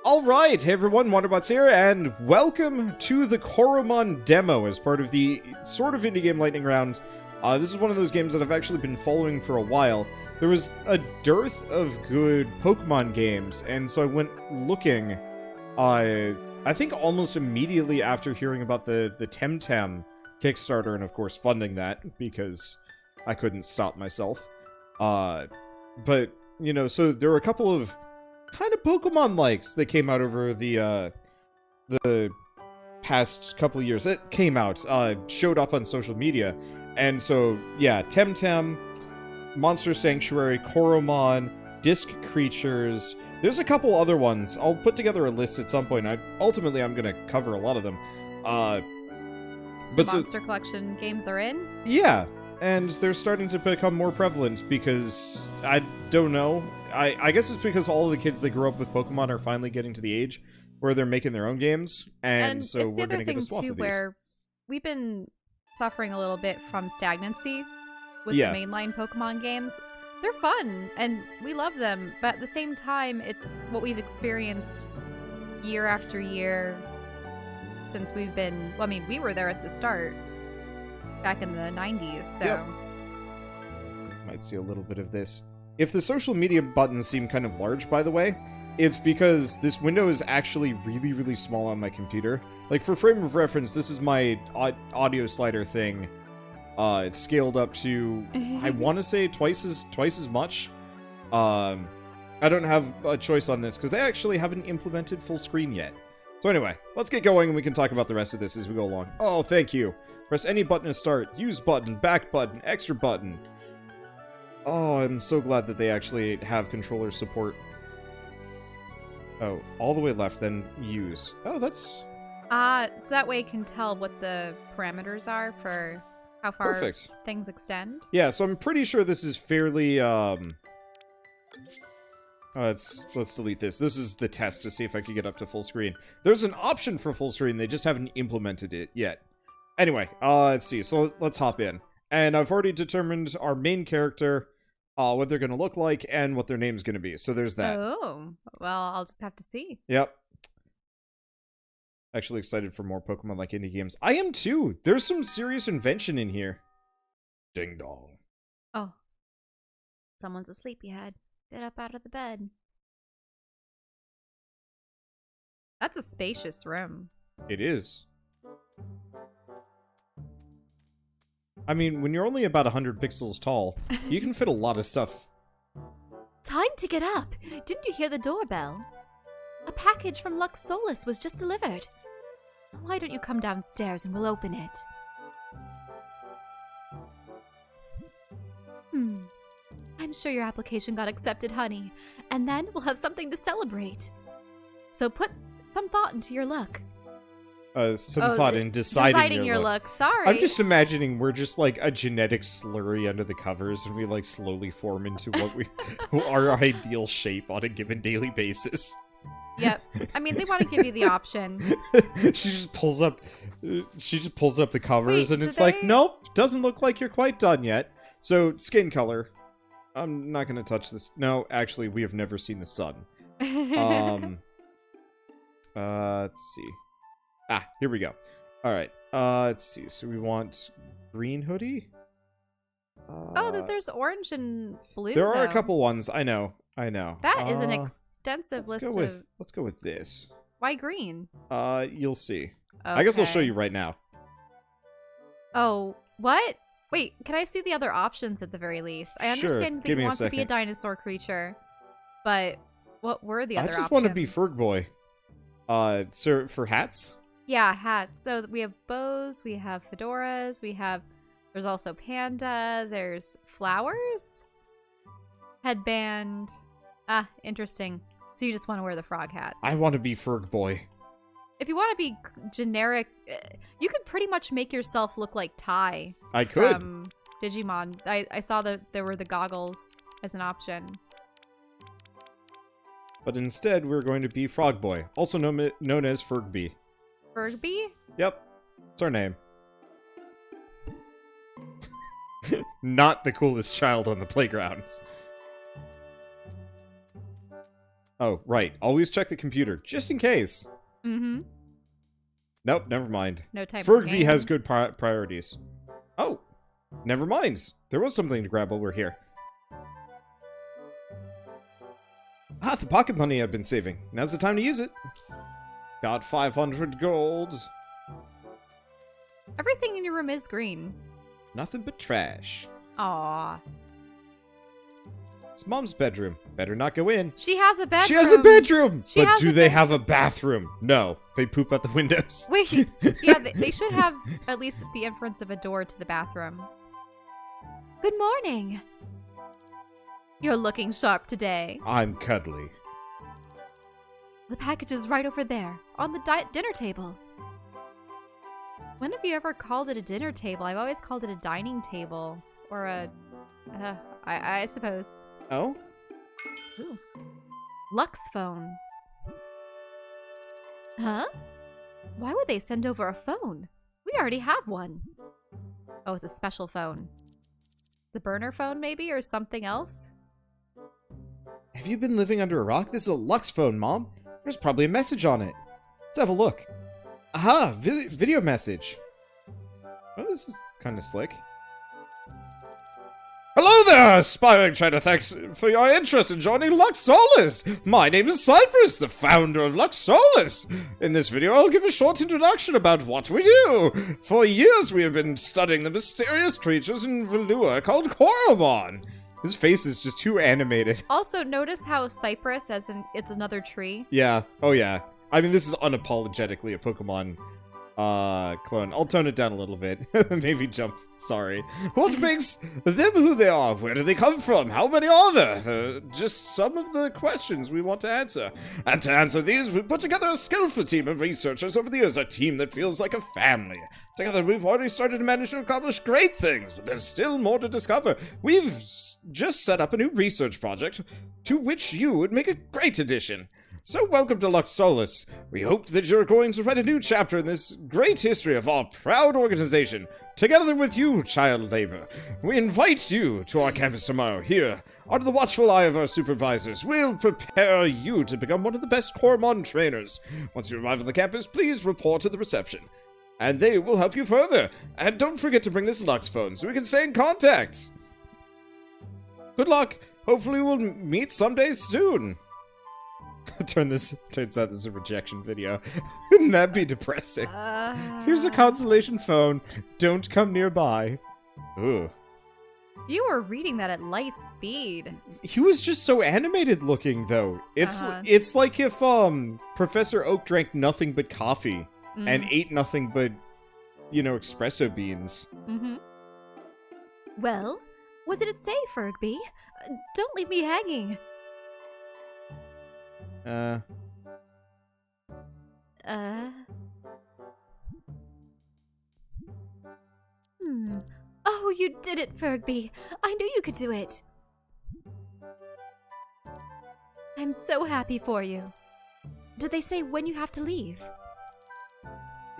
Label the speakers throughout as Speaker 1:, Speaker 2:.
Speaker 1: Alright, hey everyone, Wonderbots here, and welcome to the Coromon demo as part of the sort of indie game lightning round. This is one of those games that I've actually been following for a while. There was a dearth of good Pokemon games, and so I went looking, I think almost immediately after hearing about the Temtem Kickstarter, and of course funding that, because I couldn't stop myself. But, you know, so there were a couple of kind of Pokemon likes that came out over the past couple of years. It came out, showed up on social media, and so yeah, Temtem, Monster Sanctuary, Coromon, Disc Creatures. There's a couple other ones. I'll put together a list at some point. Ultimately, I'm gonna cover a lot of them.
Speaker 2: But Monster Collection games are in?
Speaker 1: Yeah, and they're starting to become more prevalent because I don't know. I guess it's because all of the kids that grew up with Pokemon are finally getting to the age where they're making their own games, and so we're going to get a swath of these. And it's the other thing, too, where
Speaker 2: we've been suffering a little bit from stagnancy with the mainline Pokemon games. They're fun, and we love them, but at the same time, it's what we've experienced year after year since we've been... Well, I mean, we were there at the start, back in the 90s, so...
Speaker 1: Yep. Might see a little bit of this. If the social media buttons seem kind of large, by the way, it's because this window is actually really, really small on my computer. Like, for frame of reference, this is my audio slider thing. It's scaled up to, I want to say, twice as much. I don't have a choice on this, because they actually haven't implemented full screen yet. So anyway, let's get going, and we can talk about the rest of this as we go along. Oh, thank you. Press any button to start. Use button, back button, extra button. Oh, I'm so glad that they actually have controller support. Oh, all the way left, then use. Oh, that's...
Speaker 2: so that way you can tell what the parameters are for how far things extend.
Speaker 1: Yeah, so I'm pretty sure this is fairly, let's delete this. This is the test to see if I can get up to full screen. There's an option for full screen, they just haven't implemented it yet. Anyway, let's see. So let's hop in. And I've already determined our main character, what they're going to look like, and what their name's going to be. So there's that.
Speaker 2: Oh, well, I'll just have to see.
Speaker 1: Yep. Actually excited for more Pokemon-like indie games. I am too! There's some serious invention in here. Ding dong.
Speaker 2: Oh. Someone's a sleepyhead. Get up out of the bed. That's a spacious room.
Speaker 1: It is. I mean, when you're only about 100 pixels tall, you can fit a lot of stuff.
Speaker 3: Time to get up! Didn't you hear the doorbell? A package from Lux Solis was just delivered. Why don't you come downstairs and we'll open it? I'm sure your application got accepted, honey. And then we'll have something to celebrate. So put some thought into your look.
Speaker 1: Some thought in deciding your look.
Speaker 2: Sorry.
Speaker 1: I'm just imagining we're just like a genetic slurry under the covers, and we like slowly form into what our ideal shape on a given daily basis.
Speaker 2: Yep. I mean, they want to give you the option.
Speaker 1: She just pulls up the covers. Wait, and it's like, nope, doesn't look like you're quite done yet. So skin color. I'm not gonna touch this. No, actually, we have never seen the sun. Let's see. Ah, here we go. Alright, let's see. So we want green hoodie?
Speaker 2: There's orange and blue,
Speaker 1: There are a couple ones, I know.
Speaker 2: That is an extensive list of...
Speaker 1: Let's go with this.
Speaker 2: Why green?
Speaker 1: You'll see. Okay. I
Speaker 2: Okay.
Speaker 1: guess I'll show you right now.
Speaker 2: Oh, what? Wait, can I see the other options at the very least? I understand that you want to be a dinosaur creature, but what were the other options?
Speaker 1: I just want to be Ferg Boy. So for hats?
Speaker 2: Yeah, hats. So we have bows, we have fedoras, there's also panda, there's flowers, headband. Ah, interesting. So you just want to wear the frog hat.
Speaker 1: I want to be Ferg Boy.
Speaker 2: If you want to be generic, you could pretty much make yourself look like Ty.
Speaker 1: I could.
Speaker 2: From Digimon. I saw that there were the goggles as an option.
Speaker 1: But instead, we're going to be Frog Boy, also known as Fergby.
Speaker 2: Fergby?
Speaker 1: Yep. It's our name. Not the coolest child on the playground. Oh, right. Always check the computer, just in case.
Speaker 2: Mm-hmm.
Speaker 1: Nope, never mind.
Speaker 2: No time for
Speaker 1: Fergby has
Speaker 2: games.
Speaker 1: good priorities. Oh, never mind. There was something to grab while we're here. Ah, the pocket money I've been saving. Now's the time to use it. Got 500 gold.
Speaker 2: Everything in your room is green.
Speaker 1: Nothing but trash.
Speaker 2: Aw.
Speaker 1: It's Mom's bedroom. Better not go in.
Speaker 2: She has a bedroom.
Speaker 1: She has a bedroom!
Speaker 2: She
Speaker 1: But
Speaker 2: has
Speaker 1: do
Speaker 2: a
Speaker 1: they
Speaker 2: bed-
Speaker 1: have a bathroom? No. They poop out the windows.
Speaker 2: Wait. Yeah, they should have at least the inference of a door to the bathroom.
Speaker 3: Good morning.
Speaker 2: You're looking sharp today.
Speaker 1: I'm cuddly.
Speaker 3: The package is right over there, on the dinner table.
Speaker 2: When have you ever called it a dinner table? I've always called it a dining table. Or a... I suppose.
Speaker 1: Oh?
Speaker 2: Ooh. Lux phone.
Speaker 3: Huh?
Speaker 2: Why would they send over a phone? We already have one. Oh, it's a special phone. It's a burner phone, maybe, or something else?
Speaker 1: Have you been living under a rock? This is a Lux phone, Mom. There's probably a message on it. Let's have a look. Aha! Video message. Oh, this is kind of slick. Hello there, aspiring trader. Thanks for your interest in joining Lux Solis. My name is Cypress, the founder of Lux Solis. In this video, I'll give a short introduction about what we do. For years, we have been studying the mysterious creatures in Velua called Coromon. His face is just too animated.
Speaker 2: Also, notice how Cypress, as in it's another tree.
Speaker 1: Yeah. Oh, yeah. I mean, this is unapologetically a Pokemon clone. I'll tone it down a little bit. Maybe jump. Sorry. What makes them who they are? Where do they come from? How many are there? Just some of the questions we want to answer. And to answer these, we put together a skillful team of researchers over the years, a team that feels like a family. Together, we've already started to manage to accomplish great things, but there's still more to discover. We've just set up a new research project to which you would make a great addition. So welcome to Lux Solis. We hope that you're going to write a new chapter in this great history of our proud organization. Together with you, child labor, we invite you to our campus tomorrow. Here, under the watchful eye of our supervisors, we'll prepare you to become one of the best Coromon trainers. Once you arrive at the campus, please report to the reception, and they will help you further. And don't forget to bring this Lux phone so we can stay in contact. Good luck. Hopefully we'll meet someday soon. Turns out this is a rejection video. Wouldn't that be depressing? Here's a consolation phone. Don't come nearby. Ooh.
Speaker 2: You were reading that at light speed.
Speaker 1: He was just so animated looking, though. It's like if Professor Oak drank nothing but coffee and ate nothing but, espresso beans.
Speaker 2: Mm-hmm.
Speaker 3: Well, what did it say, Fergby? Don't leave me hanging. Oh, you did it, Fergby. I knew you could do it. I'm so happy for you. Did they say when you have to leave?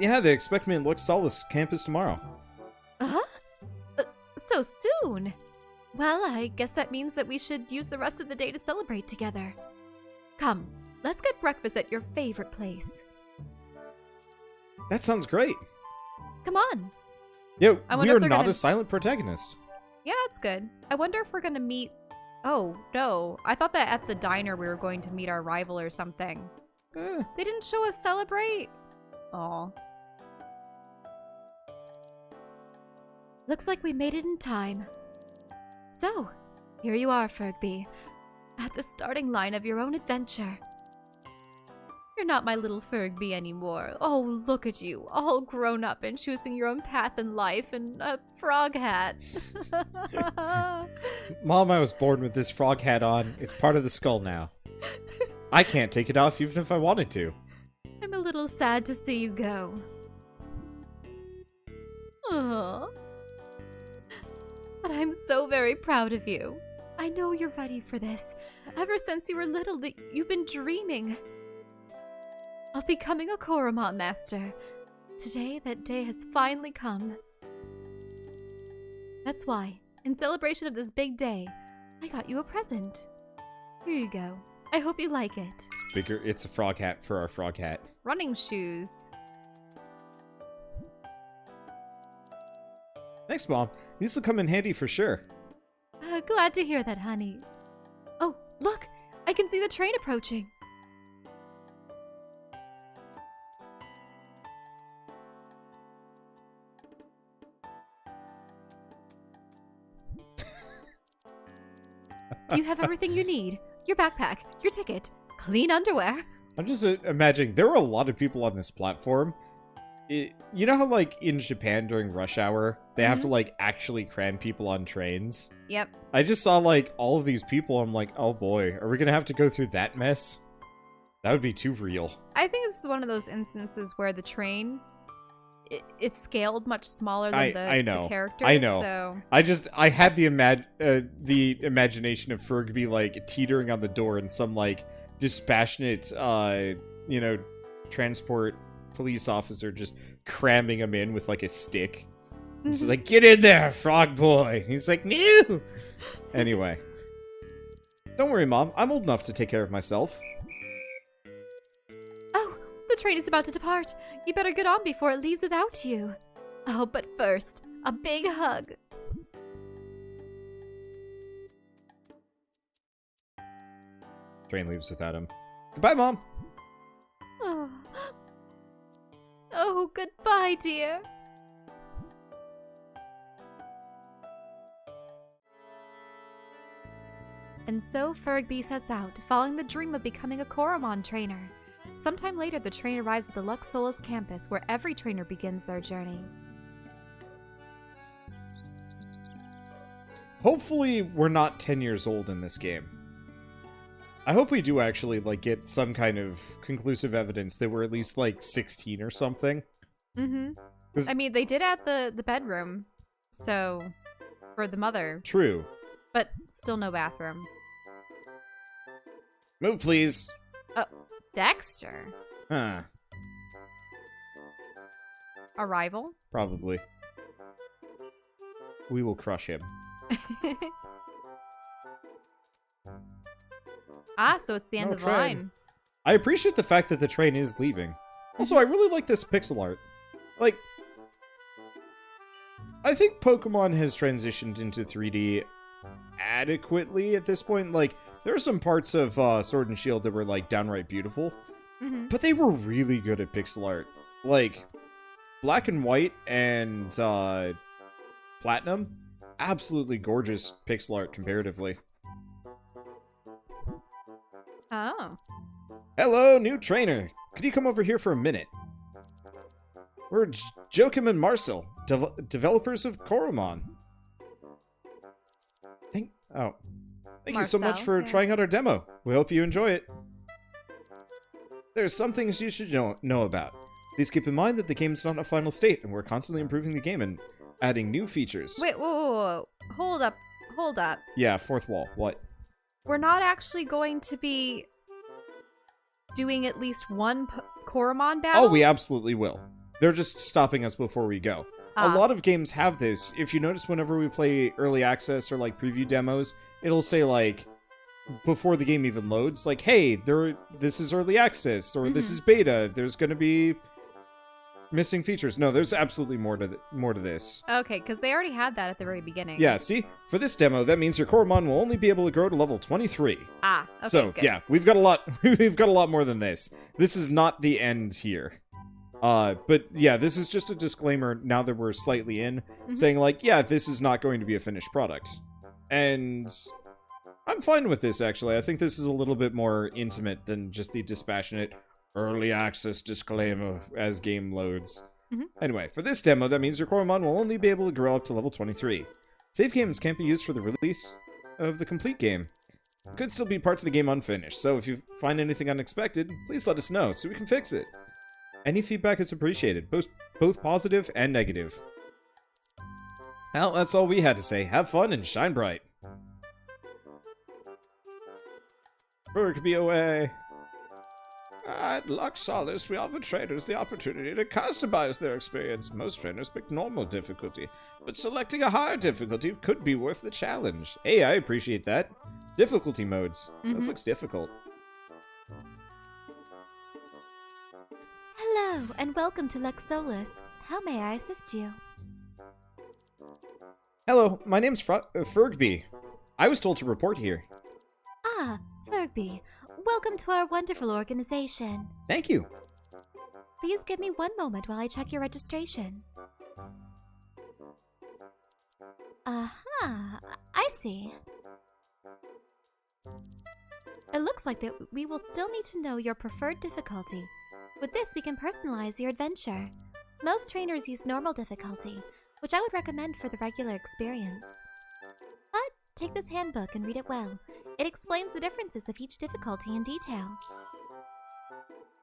Speaker 1: Yeah, they expect me at Lux Solis campus tomorrow.
Speaker 3: Uh-huh? So soon? Well, I guess that means that we should use the rest of the day to celebrate together. Come, let's get breakfast at your favorite place.
Speaker 1: That sounds great.
Speaker 3: Come on.
Speaker 1: Yeah,
Speaker 2: I
Speaker 1: we
Speaker 2: wonder
Speaker 1: are
Speaker 2: if they're
Speaker 1: not
Speaker 2: gonna-
Speaker 1: a silent protagonist.
Speaker 2: Yeah, that's good. I wonder if we're gonna meet... Oh, no. I thought that at the diner we were going to meet our rival or something. They didn't show us celebrate? Aw.
Speaker 3: Looks like we made it in time. So, here you are, Fergby, at the starting line of your own adventure. You're not my little Fergby anymore. Oh, look at you, all grown up and choosing your own path in life and a frog hat.
Speaker 1: Mom, I was born with this frog hat on. It's part of the skull now. I can't take it off even if I wanted to.
Speaker 3: I'm a little sad to see you go. Aww. But I'm so very proud of you. I know you're ready for this. Ever since you were little, that you've been dreaming of becoming a Coromon master. Today, that day has finally come. That's why, in celebration of this big day, I got you a present. Here you go. I hope you like it.
Speaker 1: It's bigger. It's a frog hat for our frog hat.
Speaker 2: Running shoes.
Speaker 1: Thanks, Mom. These will come in handy for sure.
Speaker 3: Glad to hear that, honey. Oh, look! I can see the train approaching. Do you have everything you need? Your backpack, your ticket, clean underwear?
Speaker 1: I'm just imagining there were a lot of people on this platform. You know how, like, in Japan during rush hour, they have to, like, actually cram people on trains?
Speaker 2: Yep.
Speaker 1: I just saw, like, all of these people. I'm like, oh boy, are we gonna have to go through that mess? That would be too real.
Speaker 2: I think this is one of those instances where the train, it's scaled much smaller than the characters.
Speaker 1: I know.
Speaker 2: So.
Speaker 1: I had the imagination of Fergby, like, teetering on the door and some, like, dispassionate, transport police officer just cramming him in with, like, a stick. She's like, get in there, frog boy. He's like, no. Anyway. Don't worry, Mom. I'm old enough to take care of myself.
Speaker 3: Oh, the train is about to depart. You better get on before it leaves without you. Oh, but first, a big hug.
Speaker 1: Train leaves without him. Goodbye, Mom.
Speaker 3: Oh, goodbye, dear. And so Fergby sets out, following the dream of becoming a Coromon trainer. Sometime later, the train arrives at the Lux Solis campus, where every trainer begins their journey.
Speaker 1: Hopefully, we're not 10 years old in this game. I hope we do actually, like, get some kind of conclusive evidence that we're at least, like, 16 or something.
Speaker 2: Mm-hmm. I mean, they did add the bedroom, so, for the mother.
Speaker 1: True.
Speaker 2: But still no bathroom.
Speaker 1: Move, please.
Speaker 2: Oh, Dexter.
Speaker 1: Huh.
Speaker 2: Arrival?
Speaker 1: Probably. We will crush him.
Speaker 2: So it's the end of the line.
Speaker 1: I appreciate the fact that the train is leaving. Also, I really like this pixel art. Like, I think Pokemon has transitioned into 3D adequately at this point. Like, there are some parts of Sword and Shield that were, like, downright beautiful. But they were really good at pixel art. Like, Black and White and Platinum, absolutely gorgeous pixel art comparatively.
Speaker 2: Oh.
Speaker 1: Hello, new trainer. Could you come over here for a minute? We're Joachim and Marcel, developers of Coromon. Thank you so much for trying out our demo. We hope you enjoy it. There's some things you should know about. Please keep in mind that the game is not in a final state, and we're constantly improving the game and adding new features.
Speaker 2: Wait, whoa. Hold up.
Speaker 1: Yeah, fourth wall. What?
Speaker 2: We're not actually going to be doing at least one Coromon battle?
Speaker 1: Oh, we absolutely will. They're just stopping us before we go. A lot of games have this. If you notice, whenever we play early access or, like, preview demos, it'll say, like, before the game even loads, like, hey, this is early access, or this is beta, there's gonna be missing features. No, there's absolutely more to this.
Speaker 2: Okay, because they already had that at the very beginning.
Speaker 1: Yeah, see? For this demo, that means your Coromon will only be able to grow to level 23.
Speaker 2: Okay,
Speaker 1: so,
Speaker 2: good.
Speaker 1: Yeah, we've got a lot more than this. This is not the end here. But yeah, this is just a disclaimer now that we're slightly in, saying like, yeah, this is not going to be a finished product. And I'm fine with this, actually. I think this is a little bit more intimate than just the dispassionate early access disclaimer as game loads. Anyway, for this demo, that means your Coromon will only be able to grow up to level 23. Save games can't be used for the release of the complete game. Could still be parts of the game unfinished, so if you find anything unexpected, please let us know so we can fix it. Any feedback is appreciated, both positive and negative. Well, that's all we had to say. Have fun and shine bright. Fergby away. At Lux Solis, we offer trainers the opportunity to customize their experience. Most trainers pick normal difficulty, but selecting a higher difficulty could be worth the challenge. Hey, I appreciate that. Difficulty modes. This looks difficult.
Speaker 3: Hello, and welcome to Lux Solis. How may I assist you?
Speaker 1: Hello, my name's Fergby. I was told to report here.
Speaker 3: Ah, Fergby. Welcome to our wonderful organization.
Speaker 1: Thank you.
Speaker 3: Please give me one moment while I check your registration. Aha, I see. It looks like that we will still need to know your preferred difficulty. With this, we can personalize your adventure. Most trainers use normal difficulty, which I would recommend for the regular experience. But take this handbook and read it well. It explains the differences of each difficulty in detail.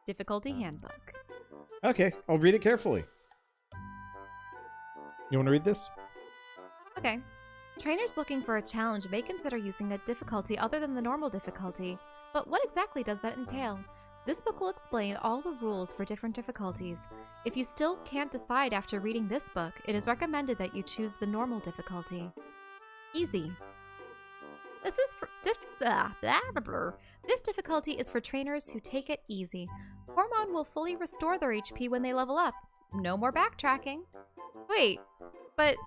Speaker 2: Difficulty handbook.
Speaker 1: Okay, I'll read it carefully. You want to read this?
Speaker 2: Okay. Trainers looking for a challenge may consider using a difficulty other than the normal difficulty, but what exactly does that entail? This book will explain all the rules for different difficulties. If you still can't decide after reading this book, it is recommended that you choose the normal difficulty. Easy. This is for This difficulty is for trainers who take it easy. Coromon will fully restore their HP when they level up. No more backtracking. Wait, but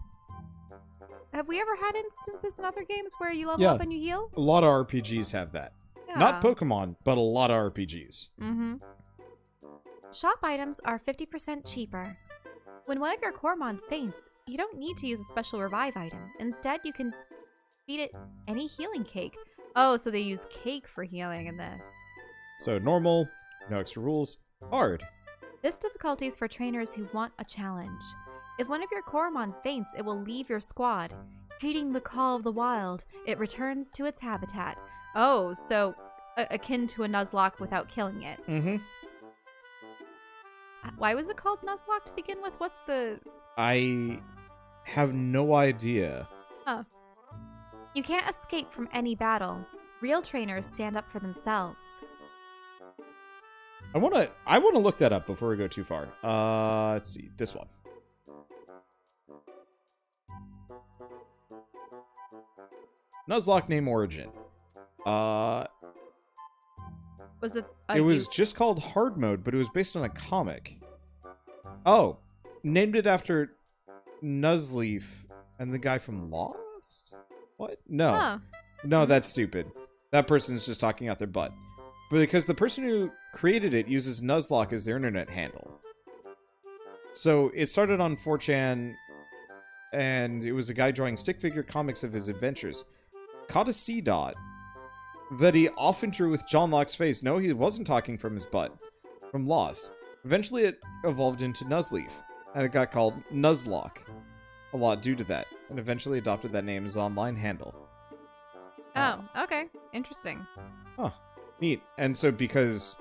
Speaker 2: have we ever had instances in other games where you level up and you heal?
Speaker 1: A lot of RPGs have that.
Speaker 2: Yeah.
Speaker 1: Not Pokemon, but a lot of RPGs.
Speaker 2: Mm-hmm. Shop items are 50% cheaper. When one of your Coromon faints, you don't need to use a special revive item. Instead, you can feed it any healing cake. Oh, so they use cake for healing in this.
Speaker 1: So normal, no extra rules, hard.
Speaker 2: This difficulty is for trainers who want a challenge. If one of your Coromon faints, it will leave your squad. Heeding the call of the wild, it returns to its habitat. Oh, so akin to a Nuzlocke without killing it.
Speaker 1: Mm-hmm.
Speaker 2: Why was it called Nuzlocke to begin with? What's the...
Speaker 1: I have no idea.
Speaker 2: Oh. You can't escape from any battle. Real trainers stand up for themselves.
Speaker 1: I wanna look that up before we go too far. Let's see, this one. Nuzlocke name origin.
Speaker 2: Was it?
Speaker 1: It was just called Hard Mode, but it was based on a comic. Oh, named it after Nuzleaf and the guy from Lost? What? No.
Speaker 2: Huh.
Speaker 1: No, that's stupid. That person's just talking out their butt. But because the person who created it uses Nuzlocke as their internet handle. So it started on 4chan, and it was a guy drawing stick figure comics of his adventures. Caught a C dot that he often drew with John Locke's face. No, he wasn't talking from his butt. From Lost. Eventually it evolved into Nuzleaf, and it got called Nuzlocke a lot due to that, and eventually adopted that name as online handle.
Speaker 2: Oh, okay. Interesting.
Speaker 1: Huh. Neat. And so because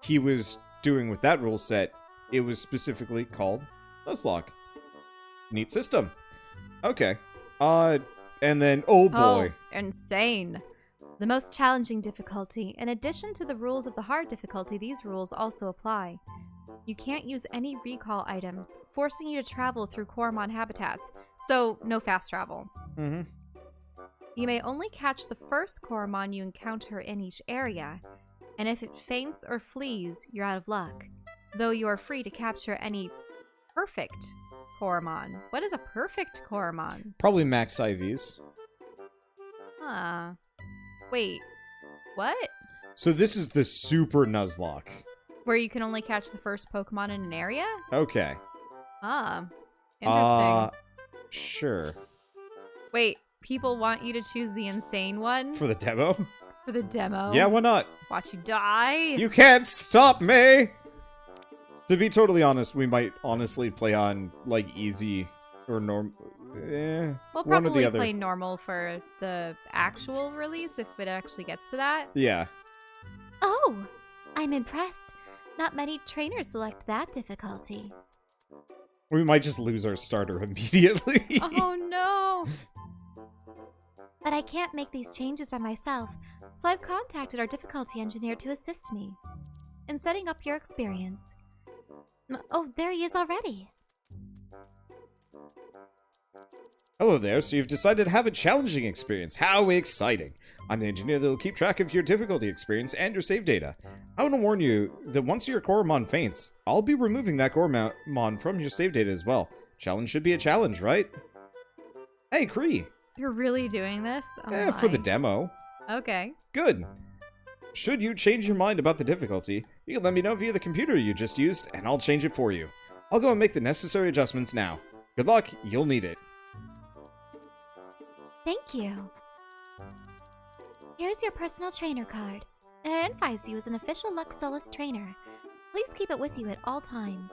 Speaker 1: he was doing with that rule set, it was specifically called Nuzlocke. Neat system. Okay. And then, oh boy.
Speaker 2: Oh, insane. The most challenging difficulty. In addition to the rules of the hard difficulty, these rules also apply. You can't use any recall items, forcing you to travel through Coromon habitats, so no fast travel.
Speaker 1: Mm-hmm.
Speaker 2: You may only catch the first Coromon you encounter in each area, and if it faints or flees, you're out of luck. Though you are free to capture any perfect Coromon. What is a perfect Coromon?
Speaker 1: Probably max IVs.
Speaker 2: Huh. Wait, what?
Speaker 1: So this is the Super Nuzlocke.
Speaker 2: Where you can only catch the first Pokemon in an area?
Speaker 1: Okay.
Speaker 2: Ah, interesting.
Speaker 1: Sure.
Speaker 2: Wait, people want you to choose the insane one?
Speaker 1: For the demo?
Speaker 2: For the demo?
Speaker 1: Yeah, why not?
Speaker 2: Watch you die?
Speaker 1: You can't stop me! To be totally honest, we might honestly play on, like, easy or normal.
Speaker 2: We'll
Speaker 1: one or the
Speaker 2: probably
Speaker 1: other.
Speaker 2: play normal for the actual release if it actually gets to that.
Speaker 1: Yeah.
Speaker 3: Oh, I'm impressed. Not many trainers select that difficulty.
Speaker 1: We might just lose our starter immediately.
Speaker 2: Oh no!
Speaker 3: But I can't make these changes by myself, so I've contacted our difficulty engineer to assist me in setting up your experience. Oh, there he is already.
Speaker 1: Hello there, so you've decided to have a challenging experience. How exciting! I'm the engineer that will keep track of your difficulty experience and your save data. I want to warn you that once your Coromon faints, I'll be removing that Coromon from your save data as well. Challenge should be a challenge, right? Hey, Kree!
Speaker 2: You're really doing this? Oh
Speaker 1: For the
Speaker 2: my.
Speaker 1: demo.
Speaker 2: Okay.
Speaker 1: Good. Should you change your mind about the difficulty, you can let me know via the computer you just used, and I'll change it for you. I'll go and make the necessary adjustments now. Good luck, you'll need it.
Speaker 3: Thank you. Here's your personal trainer card. It identifies you as an official Lux Solis trainer. Please keep it with you at all times.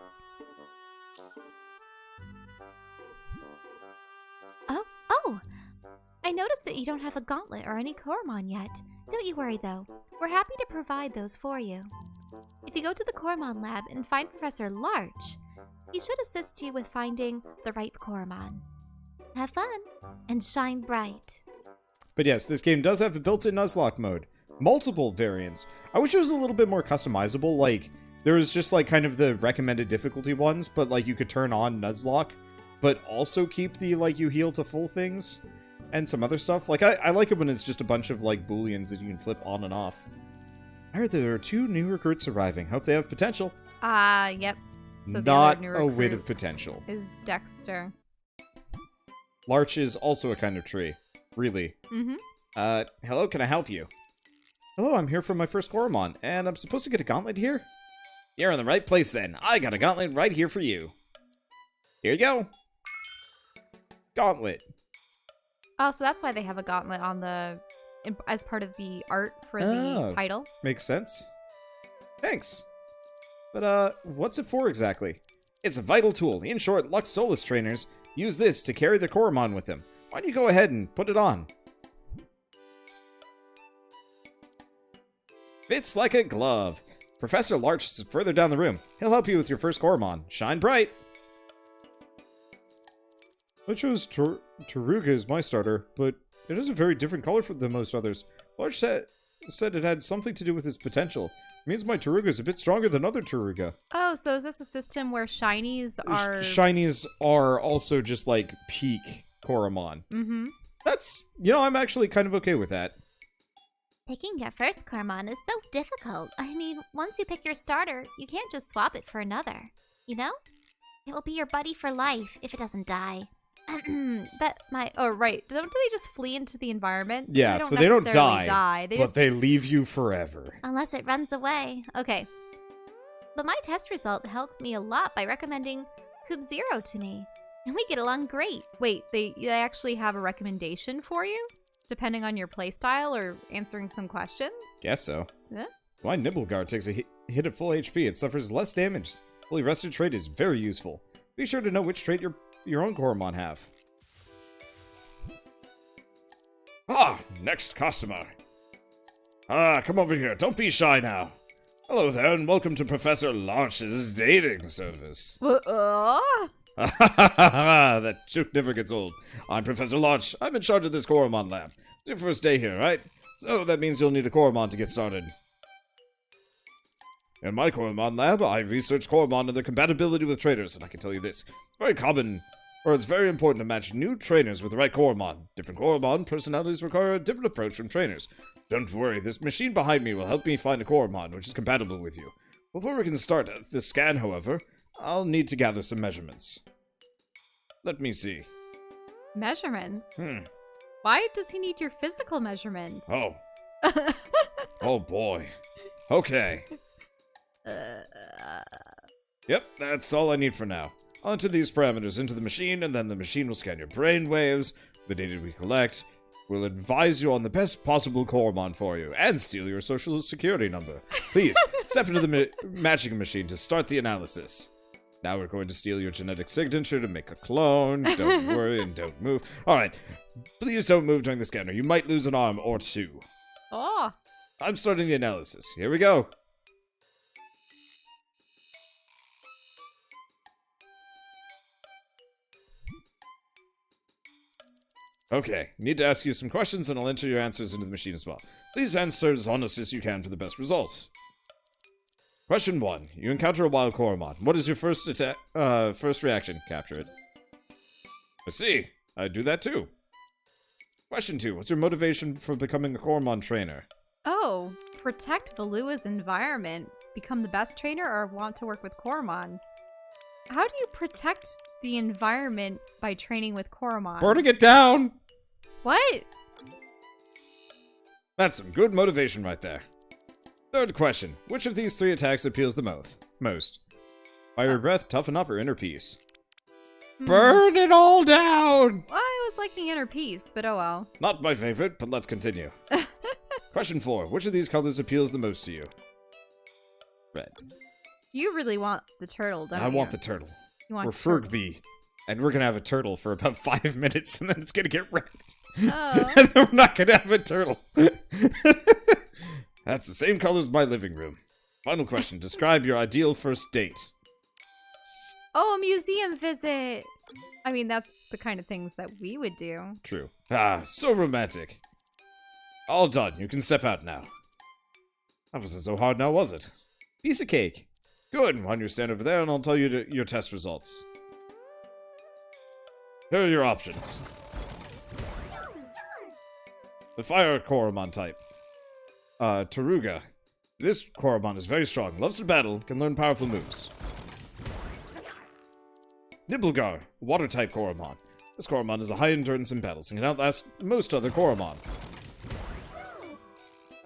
Speaker 3: Oh! I noticed that you don't have a gauntlet or any Coromon yet. Don't you worry though. We're happy to provide those for you. If you go to the Coromon lab and find Professor Larch, he should assist you with finding the right Coromon. Have fun and shine bright.
Speaker 1: But yes, this game does have a built-in Nuzlocke mode. Multiple variants. I wish it was a little bit more customizable, like, there was just, like, kind of the recommended difficulty ones, but, like, you could turn on Nuzlocke, but also keep the, like, you heal to full things, and some other stuff. Like, I like it when it's just a bunch of, like, booleans that you can flip on and off. I heard there are 2 new recruits arriving. Hope they have potential.
Speaker 2: Yep. So the
Speaker 1: Not
Speaker 2: other new
Speaker 1: a whit of
Speaker 2: recruit
Speaker 1: potential.
Speaker 2: is Dexter.
Speaker 1: Larch is also a kind of tree. Really.
Speaker 2: Mm-hmm.
Speaker 1: Hello, can I help you? Hello, I'm here for my first Coromon, and I'm supposed to get a gauntlet here? You're in the right place then. I got a gauntlet right here for you. Here you go. Gauntlet.
Speaker 2: Oh, so that's why they have a gauntlet on the as part of the art for the title.
Speaker 1: Makes sense. Thanks. But, what's it for exactly? It's a vital tool. In short, Lux Solis trainers use this to carry their Coromon with them. Why don't you go ahead and put it on? Fits like a glove. Professor Larch is further down the room. He'll help you with your first Coromon. Shine bright. I chose Taruga as my starter, but it has a very different color than most others. Larch said it had something to do with its potential. It means my Taruga is a bit stronger than other Taruga.
Speaker 2: Oh, so is this a system where shinies are...
Speaker 1: Shinies are also just, like, peak Coromon.
Speaker 2: Mm-hmm.
Speaker 1: That's, I'm actually kind of okay with that.
Speaker 3: Picking your first Coromon is so difficult. I mean, once you pick your starter, you can't just swap it for another. You know? It will be your buddy for life if it doesn't die. But my... Oh, right. Don't they just flee into the environment?
Speaker 1: Yeah, so they don't die, but they leave you forever.
Speaker 3: Unless it runs away.
Speaker 2: Okay.
Speaker 3: But my test result helped me a lot by recommending Cube Zero to me. And we get along great.
Speaker 2: Wait, they actually have a recommendation for you? Depending on your playstyle or answering some questions?
Speaker 1: Guess so.
Speaker 2: Yeah?
Speaker 1: My Nibelguard takes a hit at full HP and suffers less damage. Fully rested trait is very useful. Be sure to know which trait your own Coromon have. Next customer. Come over here. Don't be shy now. Hello there, and welcome to Professor Larch's dating service. That joke never gets old. I'm Professor Larch. I'm in charge of this Coromon lab. It's your first day here, right? So that means you'll need a Coromon to get started. In my Coromon lab, I research Coromon and their compatibility with trainers, and I can tell you this. It's very important to match new trainers with the right Coromon. Different Coromon personalities require a different approach from trainers. Don't worry, this machine behind me will help me find a Coromon which is compatible with you. Before we can start the scan, however, I'll need to gather some measurements. Let me see.
Speaker 2: Measurements? Why does he need your physical measurements?
Speaker 1: Oh. Oh boy. Okay. Yep, that's all I need for now. I'll enter these parameters into the machine, and then the machine will scan your brain waves. The data we collect will advise you on the best possible Coromon for you, and steal your social security number. Please, step into the matching machine to start the analysis. Now we're going to steal your genetic signature to make a clone. Don't worry and don't move. Alright, please don't move during the scanner. You might lose an arm or two.
Speaker 2: Oh.
Speaker 1: I'm starting the analysis. Here we go. Okay, need to ask you some questions and I'll enter your answers into the machine as well. Please answer as honest as you can for the best results. Question 1. You encounter a wild Coromon. What is your first reaction? Capture it. I see. I'd do that too. Question 2. What's your motivation for becoming a Coromon trainer?
Speaker 2: Oh, protect Velua's environment, become the best trainer, or want to work with Coromon? How do you protect the environment by training with Coromon?
Speaker 1: Burning it down!
Speaker 2: What?
Speaker 1: That's some good motivation right there. Third question. Which of these 3 attacks appeals the most? Fire breath, toughen up, or inner peace? Burn it all down!
Speaker 2: Well, I was liking inner peace, but oh well.
Speaker 1: Not my favorite, but let's continue. Question 4. Which of these colors appeals the most to you? Red.
Speaker 2: You really want the turtle, don't you?
Speaker 1: I want the turtle.
Speaker 2: You want
Speaker 1: We're
Speaker 2: turtle.
Speaker 1: Fergby. And we're gonna have a turtle for about 5 minutes, and then it's gonna get wrecked.
Speaker 2: Oh.
Speaker 1: And then we're not gonna have a turtle. That's the same color as my living room. Final question. Describe your ideal first date.
Speaker 2: Oh, a museum visit! I mean, that's the kind of things that we would do.
Speaker 1: True. Ah, so romantic. All done. You can step out now. That wasn't so hard now, was it? Piece of cake. Good. Why don't you stand over there and I'll tell you your test results. Here are your options. The Fire Coromon type. Taruga. This Coromon is very strong, loves to battle, can learn powerful moves. Nibelgar, Water type Coromon. This Coromon is a high endurance in battles and can outlast most other Coromon.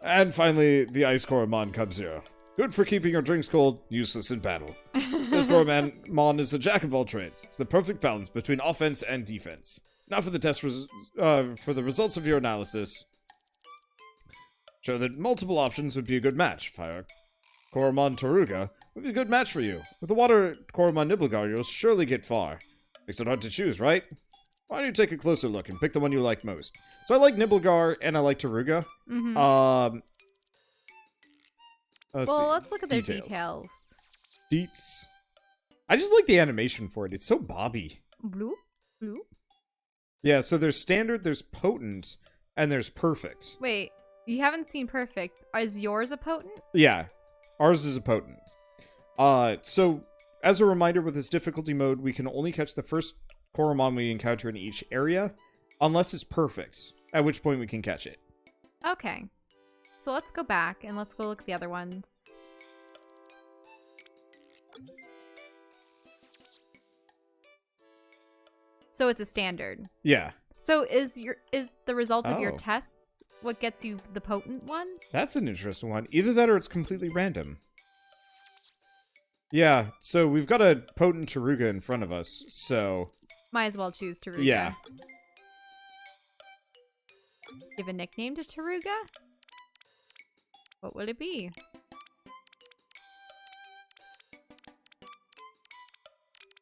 Speaker 1: And finally, the Ice Coromon Cub Zero. Good for keeping your drinks cold, useless in battle. This Coromon is a jack of all trades. It's the perfect balance between offense and defense. Now for the test for the results of your analysis. Show that multiple options would be a good match. Fire Coromon Taruga would be a good match for you. With the Water Coromon Nibelgar, you'll surely get far. Makes it hard to choose, right? Why don't you take a closer look and pick the one you like most? So I like Nibelgar and I like Taruga.
Speaker 2: Mm-hmm.
Speaker 1: Let's
Speaker 2: look at their details.
Speaker 1: Deets. I just like the animation for it. It's so bobby.
Speaker 2: Blue? Blue?
Speaker 1: Yeah, so there's standard, there's potent, and there's perfect.
Speaker 2: Wait, you haven't seen perfect. Is yours a potent?
Speaker 1: Yeah, ours is a potent. So, as a reminder, with this difficulty mode, we can only catch the first Coromon we encounter in each area, unless it's perfect, at which point we can catch it.
Speaker 2: Okay. So let's go back and let's go look at the other ones. So it's a standard.
Speaker 1: Yeah.
Speaker 2: So is the result of your
Speaker 1: Oh.
Speaker 2: tests what gets you the potent one?
Speaker 1: That's an interesting one. Either that or it's completely random. Yeah, so we've got a potent Taruga in front of us, so...
Speaker 2: Might as well choose Taruga.
Speaker 1: Yeah.
Speaker 2: Give a nickname to Taruga? What would it be?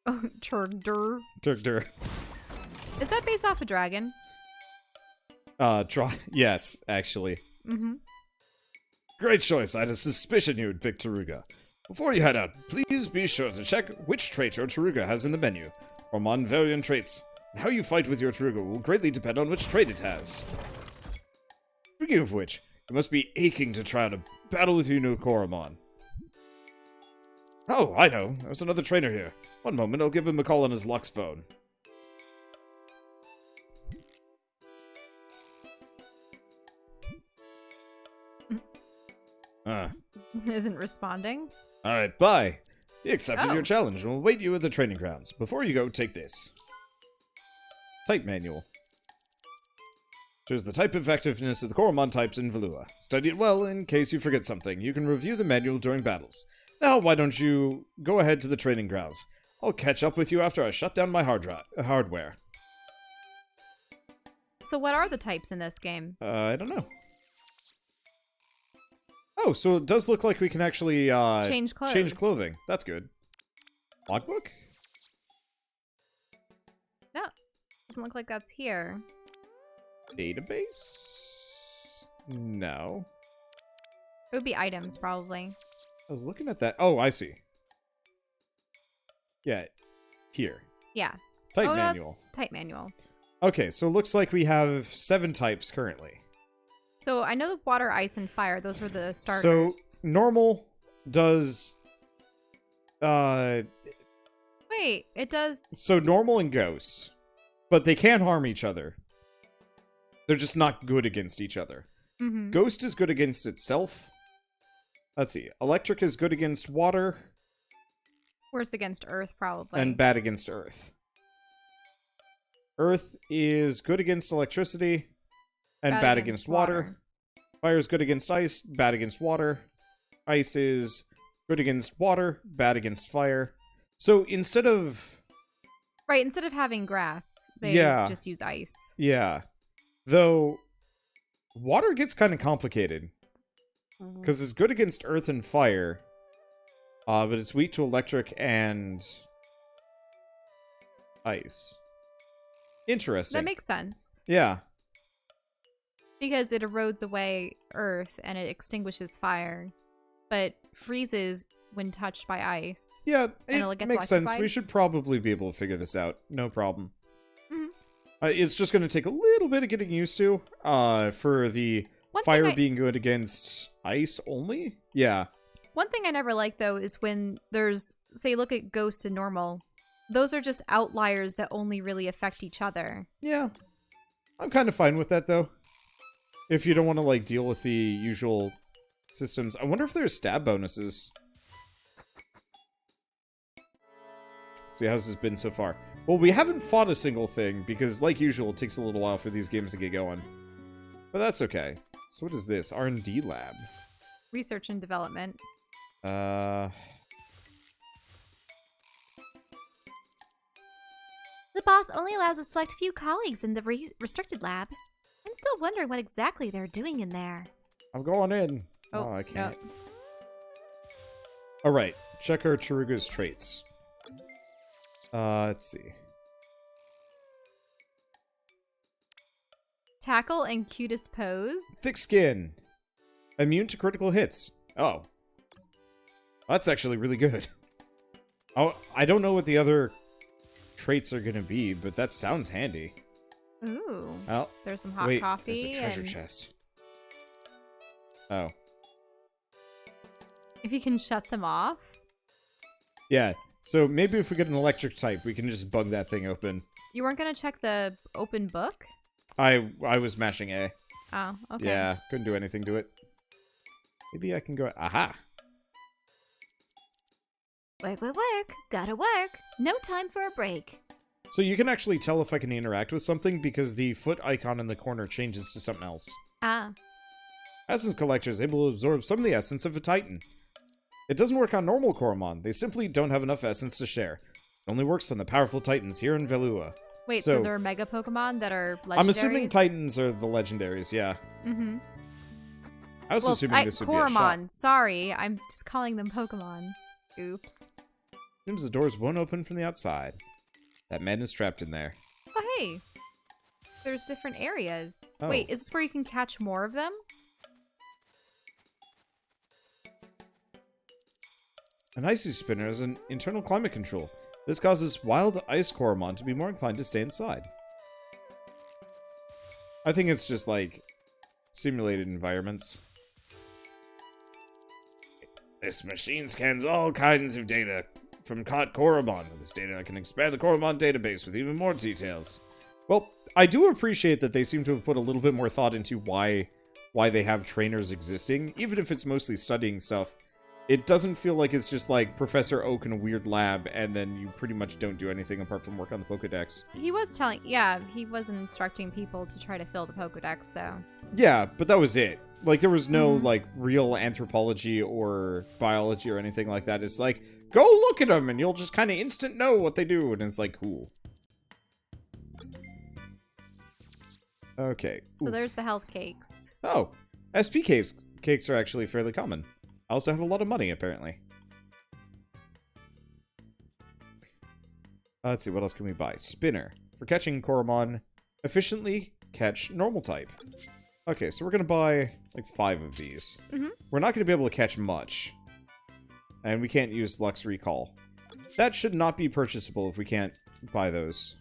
Speaker 2: Oh, Turdur.
Speaker 1: Turkdur.
Speaker 2: Is that based off a dragon?
Speaker 1: Yes, actually.
Speaker 2: Mm-hmm.
Speaker 1: Great choice. I had a suspicion you would pick Taruga. Before you head out, please be sure to check which trait your Taruga has in the menu. Coromon variant traits. And how you fight with your Taruga will greatly depend on which trait it has. Speaking of which, you must be aching to try out a battle with your new Coromon. Oh, I know. There's another trainer here. One moment, I'll give him a call on his Lux phone.
Speaker 2: Isn't responding.
Speaker 1: Alright, bye. He accepted your challenge and will wait you at the training grounds. Before you go, take this. Type manual. Shows the type effectiveness of the Coromon types in Velua. Study it well in case you forget something. You can review the manual during battles. Now, why don't you go ahead to the training grounds? I'll catch up with you after I shut down my hardware.
Speaker 2: So what are the types in this game?
Speaker 1: I don't know. Oh, so it does look like we can actually
Speaker 2: Change clothes.
Speaker 1: Change clothing. That's good. Logbook?
Speaker 2: No. Doesn't look like that's here.
Speaker 1: Database? No.
Speaker 2: It would be items, probably.
Speaker 1: I was looking at that. Oh, I see. Yeah, here.
Speaker 2: Yeah.
Speaker 1: Type
Speaker 2: Oh, no,
Speaker 1: manual.
Speaker 2: that's type manual.
Speaker 1: Okay, so it looks like we have 7 types currently.
Speaker 2: So I know the water, ice, and fire. Those were the starters.
Speaker 1: So normal does
Speaker 2: Wait, it does.
Speaker 1: so normal and ghost. But they can harm each other. They're just not good against each other.
Speaker 2: Mm-hmm.
Speaker 1: Ghost is good against itself. Let's see. Electric is good against water.
Speaker 2: Worse against Earth, probably.
Speaker 1: And bad against earth. Earth is good against electricity. And bad against water. Fire is good against ice. Bad against water. Ice is good against water. Bad against fire. So instead of...
Speaker 2: Right, instead of having grass, they just use ice.
Speaker 1: Yeah. Though, water gets kind of complicated. Because it's good against earth and fire. But it's weak to electric and ice. Interesting.
Speaker 2: That makes sense.
Speaker 1: Yeah.
Speaker 2: Because it erodes away earth and it extinguishes fire. But freezes when touched by ice.
Speaker 1: Yeah, it
Speaker 2: gets
Speaker 1: makes sense. We should probably be able to figure this out. No problem.
Speaker 2: Mm-hmm.
Speaker 1: It's just going to take a little bit of getting used to. For the fire being good against ice only? Yeah.
Speaker 2: One thing I never like, though, is when there's, say, look at Ghost and Normal. Those are just outliers that only really affect each other.
Speaker 1: Yeah. I'm kind of fine with that, though. If you don't want to, like, deal with the usual systems. I wonder if there's stab bonuses. Let's see, how's this been so far? Well, we haven't fought a single thing, because, like usual, it takes a little while for these games to get going. But that's okay. So what is this? R&D lab.
Speaker 2: Research and development.
Speaker 3: The boss only allows a select few colleagues in the restricted lab. I'm still wondering what exactly they're doing in there.
Speaker 1: I'm going in. Oh, I can't. Alright, check our Chiruga's traits. Let's see.
Speaker 2: Tackle and cutest pose.
Speaker 1: Thick skin. Immune to critical hits. Oh. That's actually really good. Oh, I don't know what the other traits are gonna be, but that sounds handy.
Speaker 2: Ooh.
Speaker 1: Oh,
Speaker 2: there's some hot coffee.
Speaker 1: There's a treasure chest. Oh.
Speaker 2: If you can shut them off.
Speaker 1: Yeah, so maybe if we get an electric type, we can just bug that thing open.
Speaker 2: You weren't gonna check the open book?
Speaker 1: I was mashing A.
Speaker 2: Oh, okay.
Speaker 1: Yeah, couldn't do anything to it. Maybe I can go... Aha!
Speaker 3: Work, work, work. Gotta work. No time for a break.
Speaker 1: So you can actually tell if I can interact with something because the foot icon in the corner changes to something else.
Speaker 2: Ah.
Speaker 1: Essence Collector is able to absorb some of the essence of a Titan. It doesn't work on normal Coromon. They simply don't have enough essence to share. It only works on the powerful Titans here in Velua.
Speaker 2: Wait, so there are Mega Pokemon that are legendaries?
Speaker 1: I'm assuming Titans are the legendaries, yeah.
Speaker 2: Mm-hmm.
Speaker 1: I was assuming this would be a shot.
Speaker 2: Coromon, sorry. I'm just calling them Pokemon. Oops.
Speaker 1: Seems the doors won't open from the outside. That man is trapped in there.
Speaker 2: Oh, hey. There's different areas.
Speaker 1: Oh.
Speaker 2: Wait, is this where you can catch more of them?
Speaker 1: An icy spinner has an internal climate control. This causes wild ice Coromon to be more inclined to stay inside. I think it's just like simulated environments. This machine scans all kinds of data from caught Coromon. With this data, I can expand the Coromon database with even more details. Well, I do appreciate that they seem to have put a little bit more thought into why they have trainers existing, even if it's mostly studying stuff. It doesn't feel like it's just like Professor Oak in a weird lab, and then you pretty much don't do anything apart from work on the Pokedex.
Speaker 2: He was he was instructing people to try to fill the Pokedex, though.
Speaker 1: Yeah, but that was it. Like, there was no, like, real anthropology or biology or anything like that. It's like, go look at them, and you'll just kind of instant know what they do, and it's like, cool. Okay.
Speaker 2: So there's the health cakes.
Speaker 1: Oh, SP cakes are actually fairly common. I also have a lot of money, apparently. Let's see, what else can we buy? Spinner. For catching Coromon, efficiently catch normal type. Okay, so we're going to buy, like, 5 of these.
Speaker 2: Mm-hmm.
Speaker 1: We're not going to be able to catch much. And we can't use Lux Recall. That should not be purchasable if we can't buy those.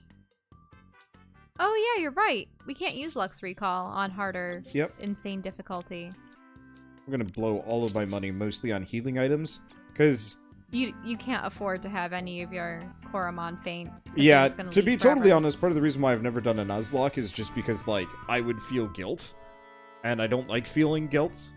Speaker 2: Oh, yeah, you're right. We can't use Lux Recall on harder, insane difficulty.
Speaker 1: I'm going to blow all of my money mostly on healing items. Because
Speaker 2: You can't afford to have any of your Coromon faint.
Speaker 1: Yeah, to be totally honest, part of the reason why I've never done a Nuzlocke is just because, like, I would feel guilt. And I don't like feeling guilt.